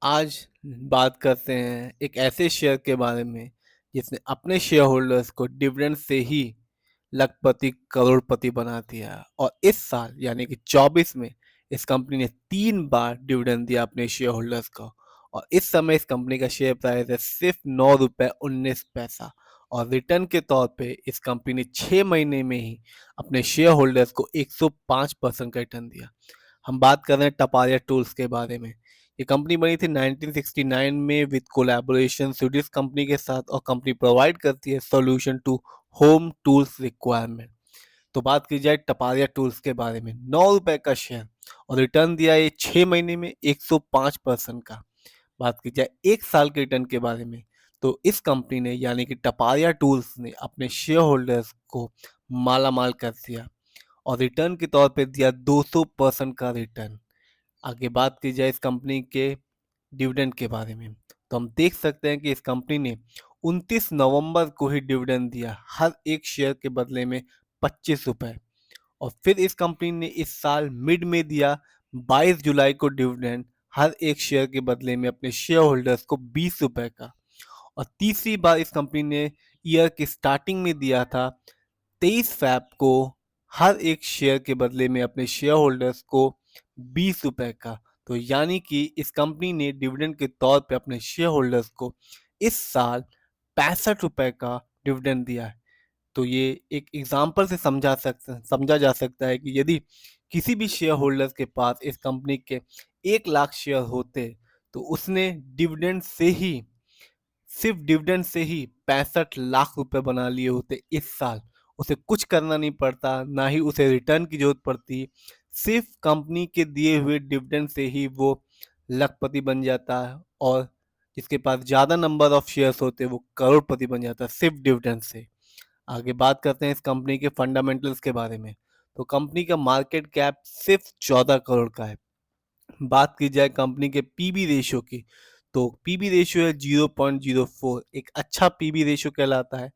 आज बात करते हैं एक ऐसे शेयर के बारे में जिसने अपने शेयर होल्डर्स को डिविडेंड से ही लखपति करोड़पति बना दिया। और इस साल यानी कि 24 में इस कंपनी ने 3 बार डिविडेंड दिया अपने शेयर होल्डर्स को। और इस समय इस कंपनी का शेयर प्राइस है सिर्फ 9 रुपये 19 पैसा। और रिटर्न के तौर पे इस कंपनी ने 6 महीने में ही अपने शेयर होल्डर्स को 105% का रिटर्न दिया। हम बात कर रहे हैं टपारिया टूल्स के बारे में। ये कंपनी बनी थी 1969 में विद कोलैबोरेशन स्वीडिश कंपनी के साथ, और कंपनी प्रोवाइड करती है solution to home tools requirement. तो बात की जाए टपारिया टूल्स के बारे में, 9 रुपए का शेयर और रिटर्न दिया ये 6 महीने में 105% का। बात की जाए 1 साल के रिटर्न के बारे में, तो इस कंपनी ने यानी कि टपारिया टूल्स ने अपने शेयर होल्डर्स को माला माल कर दिया और रिटर्न के तौर पे दिया 200% का रिटर्न। आगे बात की जाए इस कंपनी के डिविडेंड के बारे में, तो हम देख सकते हैं कि इस कंपनी ने 29 नवंबर को ही डिविडेंड दिया, हर एक शेयर के बदले में 25 रुपए। और फिर इस कंपनी ने इस साल मिड में दिया 22 जुलाई को डिविडेंड, हर एक शेयर के बदले में अपने शेयर होल्डर्स को 20 रुपए का। और तीसरी बार इस कंपनी ने ईयर की स्टार्टिंग में दिया था 23 फरवरी को, हर एक शेयर के बदले में अपने शेयर होल्डर्स को 20 रुपए का। तो यानी कि इस कंपनी ने डिविडेंड के तौर पे अपने शेयर होल्डर्स को इस साल 65 रुपए का डिविडेंड दिया है। तो ये एक एग्जाम्पल से समझा जा सकता है कि यदि किसी भी शेयर होल्डर्स के पास इस कंपनी के 1 लाख शेयर होते तो उसने डिविडेंड से ही सिर्फ डिविडेंड से ही 65 लाख रुपए बना लिए होते इस साल। उसे कुछ करना नहीं पड़ता, ना ही उसे रिटर्न की जरूरत पड़ती, सिर्फ कंपनी के दिए हुए डिविडेंड से ही वो लखपति बन जाता है। और जिसके पास ज़्यादा नंबर ऑफ शेयर्स होते वो करोड़पति बन जाता है सिर्फ डिविडेंड से। आगे बात करते हैं इस कंपनी के फंडामेंटल्स के बारे में। तो कंपनी का मार्केट कैप सिर्फ 14 करोड़ का है। बात की जाए कंपनी के पीबी रेशियो की, तो पीबी रेशियो है 0.04, एक अच्छा पीबी रेशियो कहलाता है।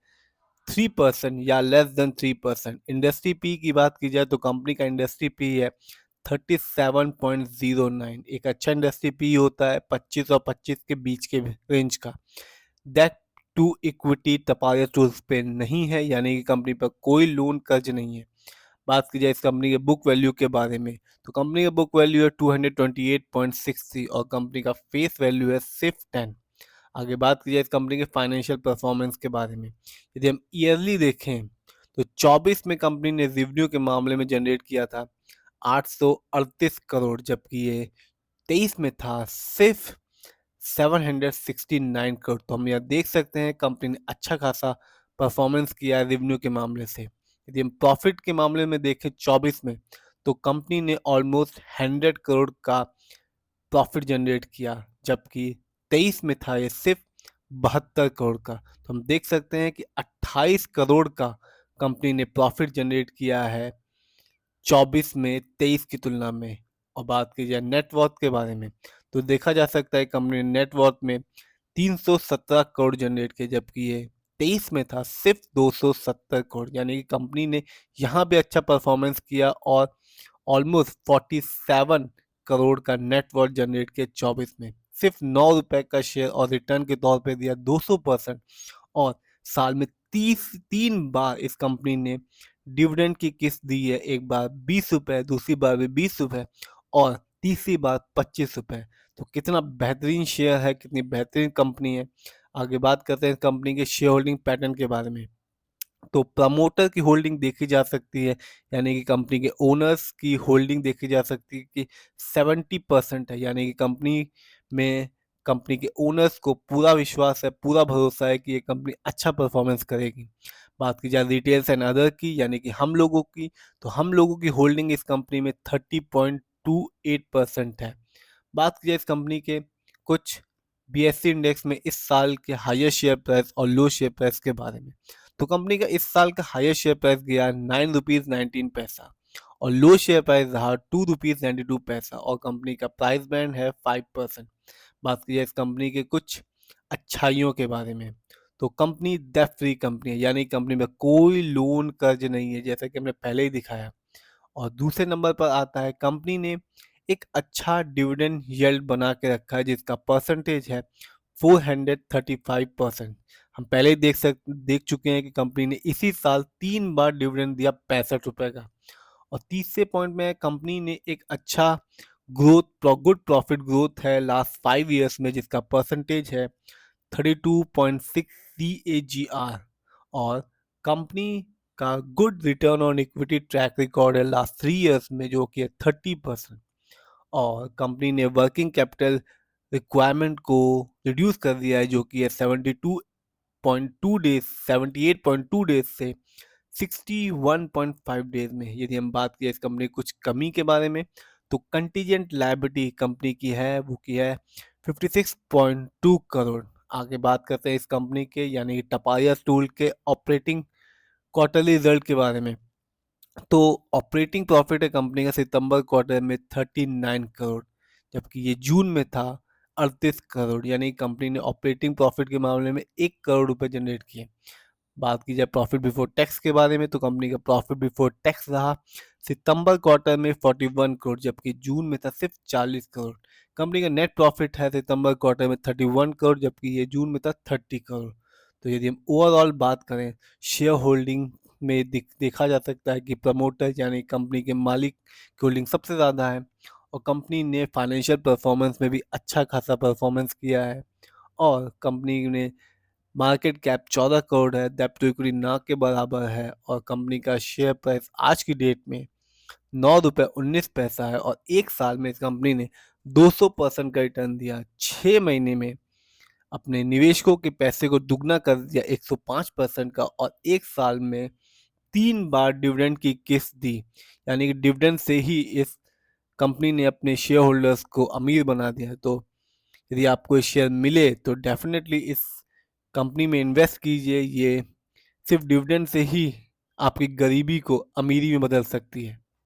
3% या लेस देन 3%। इंडस्ट्री पी की बात की जाए तो कंपनी का इंडस्ट्री पी है 37.09, एक अच्छा इंडस्ट्री पी होता है 25 और 25 के बीच के रेंज का। That to equity Taparia tools पे नहीं है, यानी कि कंपनी पर कोई लोन कर्ज नहीं है। बात की जाए इस कंपनी के बुक वैल्यू के बारे में, तो कंपनी का बुक वैल्यू है 228.63 और कंपनी का फेस वैल्यू है सिर्फ 10। आगे बात की जाए इस कंपनी के फाइनेंशियल परफॉर्मेंस के बारे में, यदि हम ईयरली देखें तो 24 में कंपनी ने रेवेन्यू के मामले में जनरेट किया था 838 करोड़, जबकि ये 23 में था सिर्फ 769 करोड़। तो हम यह देख सकते हैं कंपनी ने अच्छा खासा परफॉर्मेंस किया है रेवेन्यू के मामले से। यदि हम प्रॉफिट के मामले में देखें 24 में, तो कंपनी ने ऑलमोस्ट 100 करोड़ का प्रॉफिट जनरेट किया, जबकि 23 में था ये सिर्फ 72 करोड़ का। तो हम देख सकते हैं कि 28 करोड़ का कंपनी ने प्रॉफिट जनरेट किया है 24 में 23 की तुलना में। और बात की जाए नेटवर्थ के बारे में, तो देखा जा सकता है कंपनी ने नेटवर्थ में 317 करोड़ जनरेट किए, जबकि ये 23 में था सिर्फ 270 करोड़। यानी कि कंपनी ने यहाँ भी अच्छा परफॉर्मेंस किया और ऑलमोस्ट 47 करोड़ का नेटवर्थ जनरेट किया 24 में, सिर्फ 9 रुपए का शेयर और रिटर्न के तौर पे दिया 200%। और साल में 3 बार इस कंपनी ने डिविडेंड की किस्त दी है, एक बार 20 रुपए, दूसरी बार भी 20 रुपए और तीसरी बार 25 रुपए। तो कितना बेहतरीन शेयर है, कितनी बेहतरीन कंपनी है। आगे बात करते हैं कंपनी के शेयर होल्डिंग पैटर्न के बारे में। तो प्रमोटर की होल्डिंग देखी जा सकती है, यानी कि कंपनी के ओनर्स की होल्डिंग देखी जा सकती है कि 70% है, यानी कि कंपनी में कंपनी के ओनर्स को पूरा विश्वास है, पूरा भरोसा है कि ये कंपनी अच्छा परफॉर्मेंस करेगी। बात की जाए रिटेल्स एंड अदर की, यानी कि हम लोगों की, तो हम लोगों की होल्डिंग इस कंपनी में 30.28% है। बात की जाए इस कंपनी के कुछ बीएससी इंडेक्स में इस साल के हाईएस्ट शेयर प्राइस और लो शेयर प्राइस के बारे में, तो कंपनी का इस साल का हाईएस्ट शेयर प्राइस गया 9 रुपीज़ 19 पैसा और लो शेयर प्राइस रहा 2 रुपीज़ 92 पैसा और कंपनी का प्राइस बैंड है 5%। बात की जाए इस कंपनी के कुछ अच्छाइयों के बारे में, तो कंपनी डेट फ्री कंपनी है, यानी कंपनी में कोई लोन कर्ज नहीं है, जैसा कि हमने पहले ही दिखाया। और दूसरे नंबर पर आता है कंपनी ने एक अच्छा डिविडेंड यील्ड बना के रखा है जिसका परसेंटेज है 435%। हम पहले ही देख चुके हैं कि कंपनी ने इसी साल 3 बार डिविडेंड दिया 65 रुपए का। और तीसरे पॉइंट में कंपनी ने एक अच्छा गुड प्रॉफिट ग्रोथ है लास्ट 5 ईयर्स में जिसका परसेंटेज है 32.6 CAGR। और कंपनी का good return on equity track record है लास्ट 3 ईयर्स में जो कि है 30%। और कंपनी ने वर्किंग कैपिटल रिक्वायरमेंट को रिड्यूस कर दिया है जो कि है 78.2 डेज से 61.5 डेज में। यदि हम बात करें इस कंपनी कुछ कमी के बारे में तो कंटीजेंट लायबिलिटी कंपनी की है वो की है 56.2 करोड़। आगे बात करते हैं इस कंपनी के यानी कि टपारिया स्टूल के ऑपरेटिंग क्वार्टरली रिजल्ट के बारे में। तो ऑपरेटिंग प्रॉफिट है कंपनी का सितंबर क्वार्टर में 39 करोड़, जबकि ये जून में था 38 करोड़। यानी कंपनी ने ऑपरेटिंग प्रॉफिट के मामले में 1 करोड़ रुपए जनरेट किए। बात की जाए प्रॉफिट बिफोर टैक्स के बारे में तो कंपनी का प्रॉफिट बिफोर टैक्स रहा सितंबर क्वार्टर में 41 करोड़, जबकि जून में था सिर्फ 40 करोड़। कंपनी का नेट प्रॉफिट है सितंबर क्वार्टर में 31 करोड़, जबकि ये जून में था 30 करोड़। तो यदि हम ओवरऑल बात करें शेयर होल्डिंग में देखा जा सकता है कि प्रमोटर यानी कंपनी के मालिक की होल्डिंग सबसे ज़्यादा है। और कंपनी ने फाइनेंशियल परफॉर्मेंस में भी अच्छा खासा परफॉर्मेंस किया है। और कंपनी ने मार्केट कैप 14 करोड़ है, डेब्ट टू इक्विटी ना के बराबर है। और कंपनी का शेयर प्राइस आज की डेट में 9 रुपये 19 पैसा है। और एक साल में इस कंपनी ने 200% का रिटर्न दिया। 6 महीने में अपने निवेशकों के पैसे को दुगना कर दिया 105% का। और एक साल में 3 बार डिविडेंड की किस्त दी। यानी कि डिविडेंड से ही इस कंपनी ने अपने शेयर होल्डर्स को अमीर बना दिया। तो यदि आपको ये शेयर मिले तो डेफिनेटली इस कंपनी में इन्वेस्ट कीजिए। ये सिर्फ डिविडेंड से ही आपकी गरीबी को अमीरी में बदल सकती है।